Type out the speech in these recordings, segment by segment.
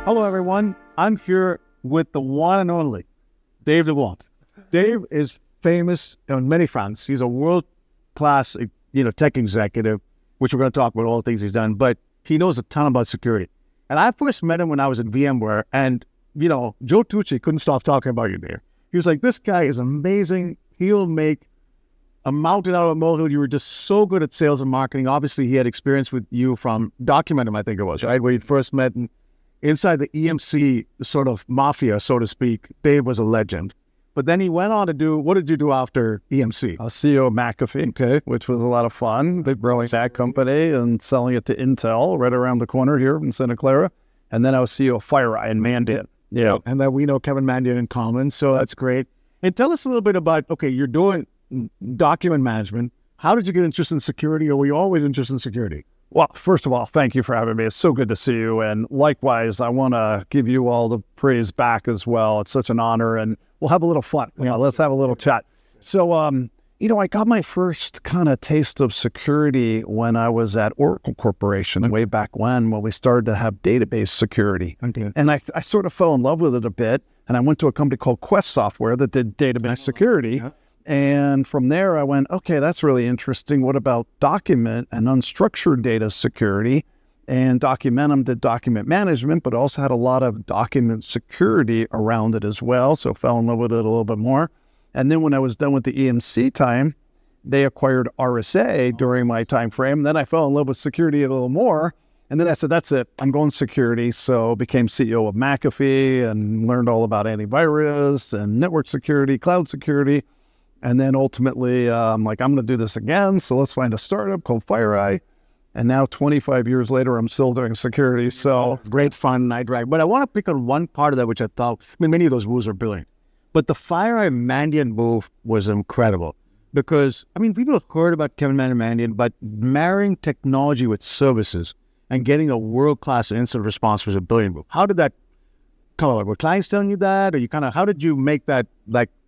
Hello, everyone. I'm here with the one and only Dave DeWalt. Dave is famous on many fronts. He's a world-class, tech executive, which we're going to talk about all the things he's done, but he knows a ton about security. And I first met him when I was at VMware, and, Joe Tucci couldn't stop talking about you, Dave. He was like, this guy is amazing. He'll make a mountain out of a molehill. You were just so good at sales and marketing. Obviously, he had experience with you from Documentum, I think it was, right? Where you first met inside the EMC sort of mafia, so to speak. Dave was a legend. But then he went on to do, what did you do after EMC? I was CEO of McAfee, which was a lot of fun. They're growing that company and selling it to Intel right around the corner here in Santa Clara. And then I was CEO of FireEye and Mandiant. Yeah. And then we know Kevin Mandiant in common, so that's great. And tell us a little bit about, okay, you're doing document management. How did you get interested in security, or were you always interested in security? Well, first of all, thank you for having me. It's so good to see you. And likewise, I want to give you all the praise back as well. It's such an honor, and we'll have a little fun. Let's have a little chat. So, I got my first kind of taste of security when I was at Oracle Corporation way back when we started to have database security. Okay. And I sort of fell in love with it a bit. And I went to a company called Quest Software that did database security. Yeah. And from there, I went, okay, that's really interesting. What about document and unstructured data security? And Documentum did document management, but also had a lot of document security around it as well. So fell in love with it a little bit more. And then when I was done with the EMC time, they acquired RSA during my time frame. Then I fell in love with security a little more. And then I said, that's it. I'm going security. So became CEO of McAfee and learned all about antivirus and network security, cloud security. And then ultimately, I'm like, I'm going to do this again. So let's find a startup called FireEye. And now 25 years later, I'm still doing security. So great fun, NightDragon. But I want to pick on one part of that, which I thought, many of those moves are brilliant. But the FireEye Mandiant move was incredible because, people have heard about Kevin Mandiant, but marrying technology with services and getting a world-class incident response was a brilliant move. How did that come about? Were clients telling you that? Or how did you make that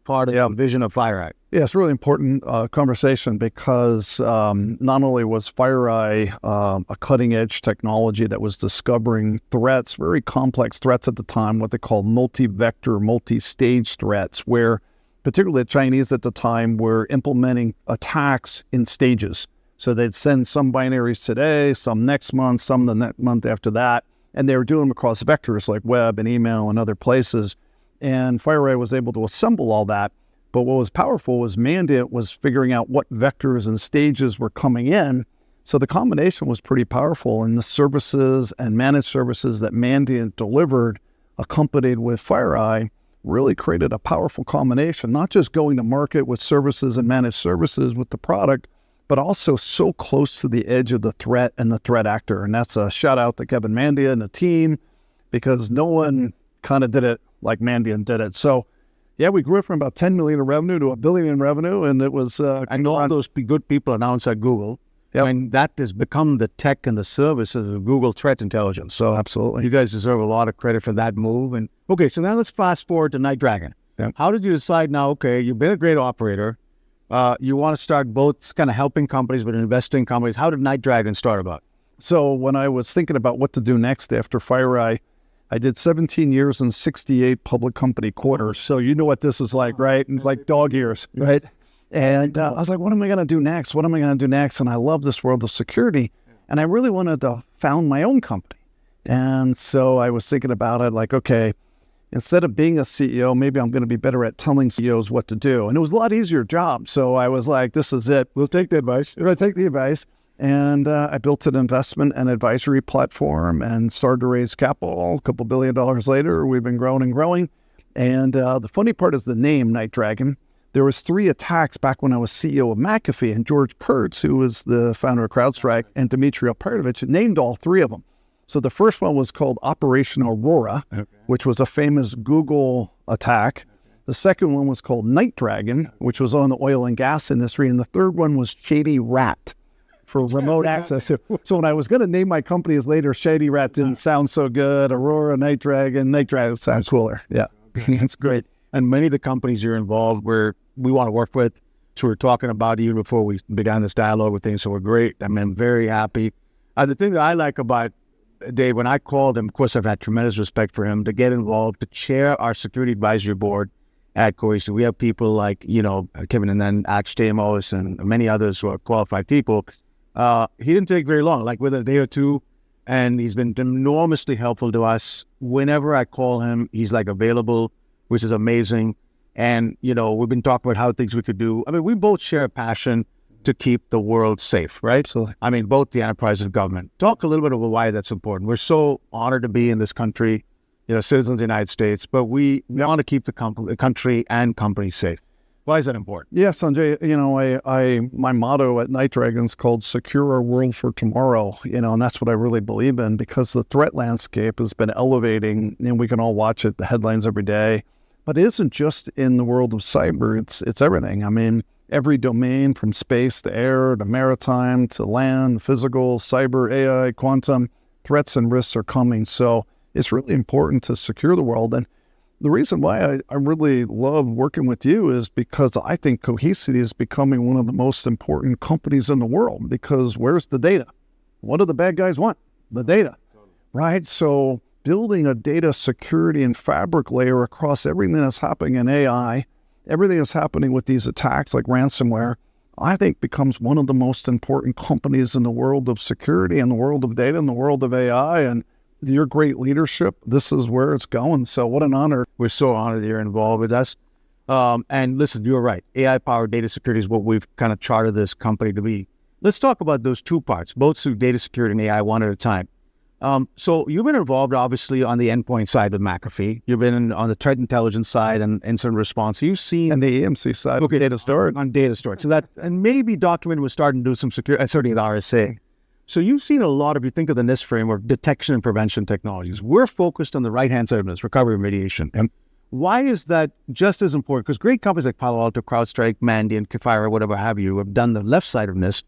part of the vision of FireEye? Yeah, it's a really important conversation because not only was FireEye a cutting-edge technology that was discovering threats, very complex threats at the time, what they called multi-vector, multi-stage threats, where particularly the Chinese at the time were implementing attacks in stages. So they'd send some binaries today, some next month, some the next month after that, and they were doing them across vectors like web and email and other places. And FireEye was able to assemble all that. But what was powerful was Mandiant was figuring out what vectors and stages were coming in. So the combination was pretty powerful. And the services and managed services that Mandiant delivered, accompanied with FireEye, really created a powerful combination, not just going to market with services and managed services with the product, but also so close to the edge of the threat and the threat actor. And that's a shout out to Kevin Mandiant and the team, because no one kind of did it like Mandiant did it. So yeah, we grew from about 10 million in revenue to $1 billion in revenue, and it was... I know all those good people announced at Google. Yep. And that has become the tech and the services of Google Threat Intelligence. So absolutely, you guys deserve a lot of credit for that move. And okay, so now let's fast forward to NightDragon. Yep. How did you decide now, okay, you've been a great operator, you want to start both kind of helping companies but investing in companies. How did NightDragon start about? So when I was thinking about what to do next after FireEye, I did 17 years and 68 public company quarters. So you know what this is like, right? It's like dog years, right? And I was like, what am I going to do next? What am I going to do next? And I love this world of security. And I really wanted to found my own company. And so I was thinking about it like, okay, instead of being a CEO, maybe I'm going to be better at telling CEOs what to do. And it was a lot easier job. So I was like, this is it. We'll take the advice. We'll take the advice. And I built an investment and advisory platform and started to raise capital. A couple $1 billion later, we've been growing and growing. And the funny part is the name NightDragon. There was 3 attacks back when I was CEO of McAfee, and George Kurtz, who was the founder of CrowdStrike, and Dmitry Alperovich named all 3 of them. So the first one was called Operation Aurora, which was a famous Google attack. The second one was called NightDragon, which was on the oil and gas industry. And the third one was Shady Rat, for remote access. So when I was going to name my companies later, Shady Rat didn't sound so good. Aurora, NightDragon sounds cooler. Yeah, that's great. And many of the companies you're involved where we want to work with, so we're talking about even before we began this dialogue with things, so we're great. I'm very happy. The thing that I like about Dave, when I called him, of course, I've had tremendous respect for him to get involved, to chair our security advisory board at Cohesity. We have people like, Kevin and then Ash Stamos and many others who are qualified people. He didn't take very long, like within a day or two, and he's been enormously helpful to us. Whenever I call him, he's like available, which is amazing. And, we've been talking about how things we could do. I mean, we both share a passion to keep the world safe, right? Absolutely. I mean, both the enterprise and government. Talk a little bit about why that's important. We're so honored to be in this country, citizens of the United States, but we want to keep the country and companies safe. Why is that important? Yeah, Sanjay, my motto at NightDragon is called Secure Our World for Tomorrow, and that's what I really believe in, because the threat landscape has been elevating, and we can all watch it, the headlines every day. But it isn't just in the world of cyber, it's everything. I mean, every domain from space to air to maritime to land, physical, cyber, AI, quantum, threats and risks are coming. So it's really important to secure the world. And the reason why I really love working with you is because I think Cohesity is becoming one of the most important companies in the world, because where's the data? What do the bad guys want? The data, right? So building a data security and fabric layer across everything that's happening in AI, everything that's happening with these attacks like ransomware, I think becomes one of the most important companies in the world of security and the world of data and the world of AI. And your great leadership, this is where it's going. So what an honor. We're so honored that you're involved with us. And listen, you're right. AI-powered data security is what we've kind of charted this company to be. Let's talk about those two parts, both through data security and AI, one at a time. So you've been involved, obviously, on the endpoint side with McAfee. You've been on the threat intelligence side and incident response. So you've seen... And the EMC side, okay, data storage. On data storage. So that, and maybe document was starting to do some security, certainly the RSA. So you've seen a lot of, you think of the NIST framework, detection and prevention technologies. We're focused on the right-hand side of this, recovery and remediation. And why is that just as important? Because great companies like Palo Alto, CrowdStrike, Mandiant, FireEye, whatever have you, have done the left side of NIST.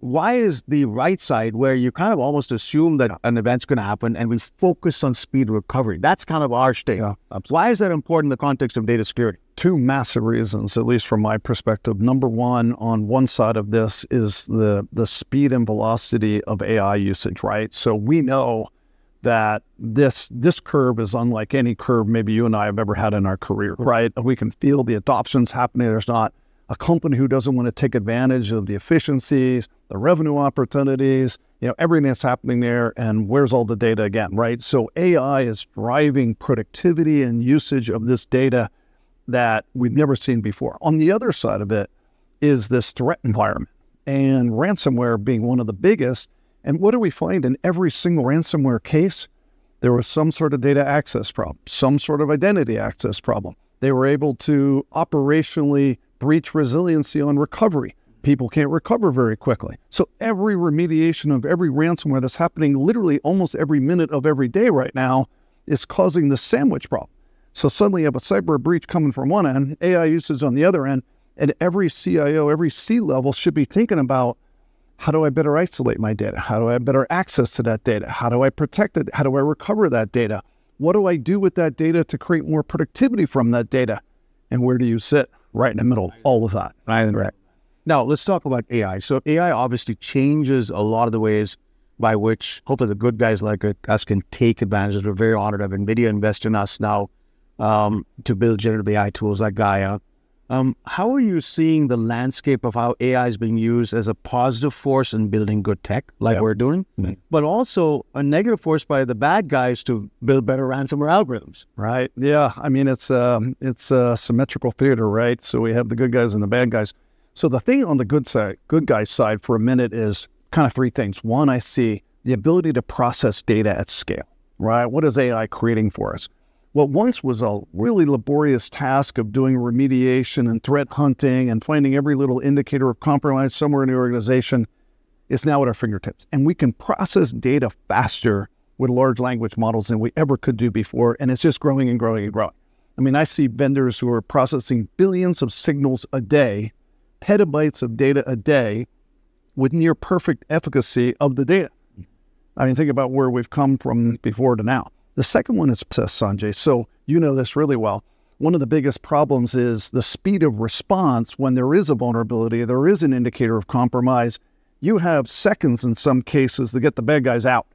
Why is the right side, where you kind of almost assume that an event's going to happen and we focus on speed of recovery? That's kind of our state. Yeah, why is that important in the context of data security? Two massive reasons, at least from my perspective. Number one, on one side of this is the speed and velocity of AI usage, right? So we know that this curve is unlike any curve maybe you and I have ever had in our career, right? We can feel the adoptions happening. There's not a company who doesn't want to take advantage of the efficiencies, the revenue opportunities, everything that's happening there, and where's all the data again, right? So AI is driving productivity and usage of this data that we've never seen before. On the other side of it is this threat environment, and ransomware being one of the biggest. And what do we find in every single ransomware case? There was some sort of data access problem, some sort of identity access problem. They were able to operationally breach resiliency on recovery. People can't recover very quickly. So every remediation of every ransomware that's happening literally almost every minute of every day right now is causing the sandwich problem. So suddenly you have a cyber breach coming from one end, AI usage on the other end, and every CIO, every C-level should be thinking about, how do I better isolate my data? How do I have better access to that data? How do I protect it? How do I recover that data? What do I do with that data to create more productivity from that data? And where do you sit? Right in the middle of all of that. Right. Now, let's talk about AI. So AI obviously changes a lot of the ways by which hopefully the good guys like us can take advantage. We're very honored to have NVIDIA invest in us now to build generative AI tools like Gaia. How are you seeing the landscape of how AI is being used as a positive force in building good tech like we're doing, but also a negative force by the bad guys to build better ransomware algorithms? Right. Yeah. I mean, it's a symmetrical theater, right? So we have the good guys and the bad guys. So the thing on the good guys side for a minute is kind of three things. One, I see the ability to process data at scale, right? What is AI creating for us? What once was a really laborious task of doing remediation and threat hunting and finding every little indicator of compromise somewhere in the organization is now at our fingertips. And we can process data faster with large language models than we ever could do before. And it's just growing and growing and growing. I mean, I see vendors who are processing billions of signals a day, petabytes of data a day, with near perfect efficacy of the data. I mean, think about where we've come from before to now. The second one is Sanjay. So you know this really well. One of the biggest problems is the speed of response when there is a vulnerability, there is an indicator of compromise. You have seconds in some cases to get the bad guys out.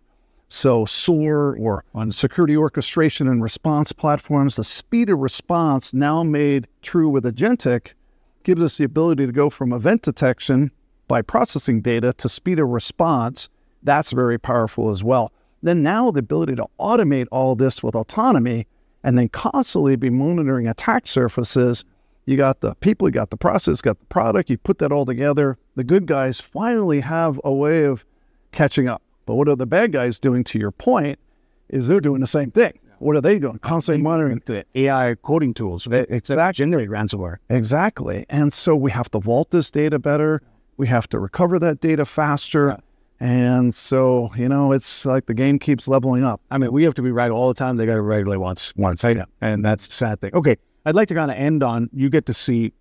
So SOAR or on security orchestration and response platforms, the speed of response now made true with agentic gives us the ability to go from event detection by processing data to speed of response. That's very powerful as well. Then now the ability to automate all this with autonomy and then constantly be monitoring attack surfaces. You got the people, you got the process, you got the product, you put that all together. The good guys finally have a way of catching up. But what are the bad guys doing, to your point, is they're doing the same thing. What are they doing? Constantly monitoring the AI coding tools. Exactly. Generate ransomware. Exactly. And so we have to vault this data better. We have to recover that data faster. Yeah. And so, it's like the game keeps leveling up. I mean, we have to be right all the time. They got to be right only once. Yeah. And that's the sad thing. Okay. I'd like to kind of end on, you get to see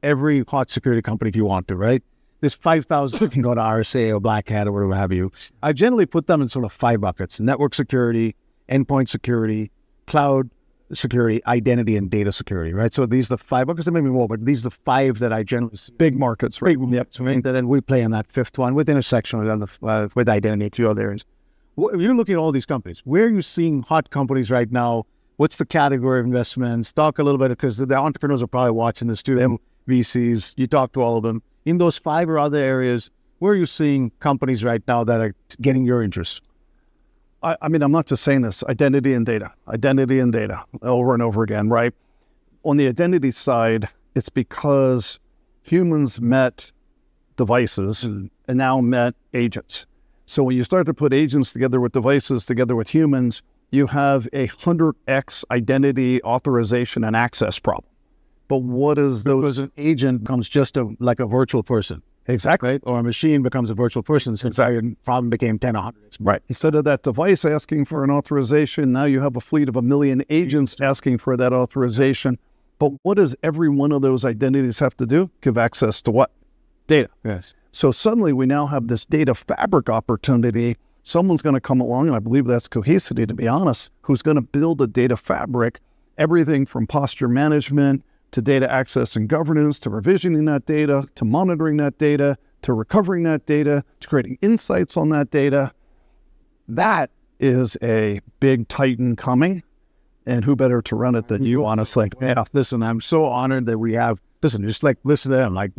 every hot security company if you want to, right? There's 5,000, you can go to RSA or Black Hat or whatever have you. I generally put them in sort of 5 buckets: network security, endpoint security, cloud security, identity, and data security, right? So these are the 5 buckets. There may be more, but these are the 5 that I generally see. Big markets, right? Yep. So then we play in that 5th one with intersection with identity, 2 other areas. You're looking at all these companies. Where are you seeing hot companies right now? What's the category of investments? Talk a little bit, because the entrepreneurs are probably watching this too. Them VCs, you talk to all of them. In those 5 or other areas, where are you seeing companies right now that are getting your interest? I mean, I'm not just saying this, identity and data over and over again, right? On the identity side, it's because humans met devices and now met agents. So when you start to put agents together with devices, together with humans, you have a 100x identity authorization and access problem. But what is those? Because an agent becomes just like a virtual person. Exactly. Right? Or a machine becomes a virtual person, since the problem became 10 or 100. Right. Instead of that device asking for an authorization, now you have a fleet of 1 million agents asking for that authorization. But what does every one of those identities have to do? Give access to what? Data. Yes. So suddenly we now have this data fabric opportunity. Someone's going to come along, and I believe that's Cohesity, to be honest, who's going to build a data fabric, everything from posture management to data access and governance, to revisioning that data, to monitoring that data, to recovering that data, to creating insights on that data. That is a big titan coming, and who better to run it than you, honestly. Yeah, listen, I'm so honored that we have, listen to them. Like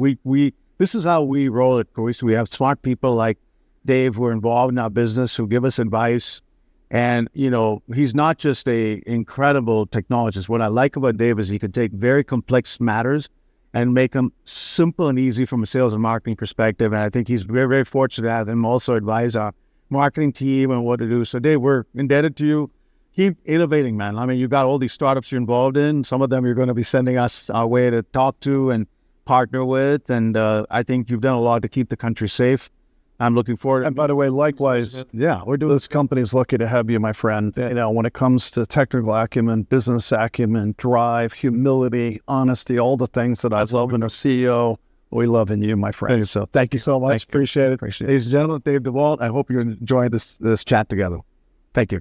this is how we roll at Cohesity. We have smart people like Dave who are involved in our business, who give us advice. And, he's not just a incredible technologist. What I like about Dave is he can take very complex matters and make them simple and easy from a sales and marketing perspective. And I think he's very, very fortunate to have him also advise our marketing team on what to do. So Dave, we're indebted to you. Keep innovating, man. I mean, you got all these startups you're involved in. Some of them you're going to be sending us our way to talk to and partner with. And I think you've done a lot to keep the country safe. I'm looking forward. And by the way, likewise, we're doing this company's lucky to have you, my friend. When it comes to technical acumen, business acumen, drive, humility, honesty, all the things that I love in a CEO, we love in you, my friend. So thank you so much. Appreciate it. Ladies and gentlemen, Dave DeWalt, I hope you're enjoying this chat together. Thank you.